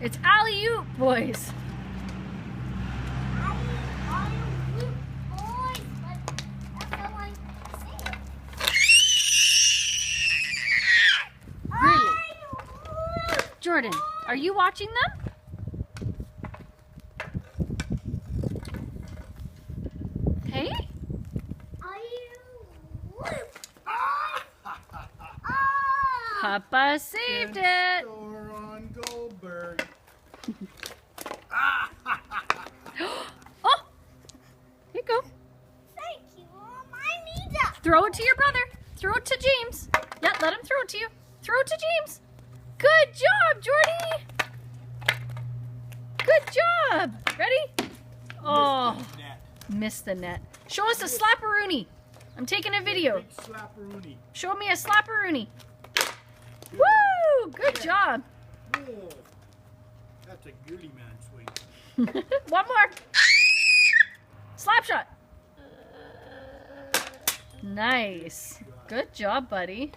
It's alley-oop, boys. Really? Jordan, are you watching them? Hey? Papa saved it. Store on Goldberg. Oh, here you go. Thank you, Mom. I need that. Throw it to your brother. Throw it to James. Yeah, let him throw it to you. Throw it to James. Good job, Jordy. Good job. Ready? Oh, missed the net. Show us a slapperoonie. I'm taking a video. Big slapperoonie. Show me a slapperoonie. Woo! Good job. Whoa. That's a goody man swing. One more. Slap shot. Nice. Good job, buddy.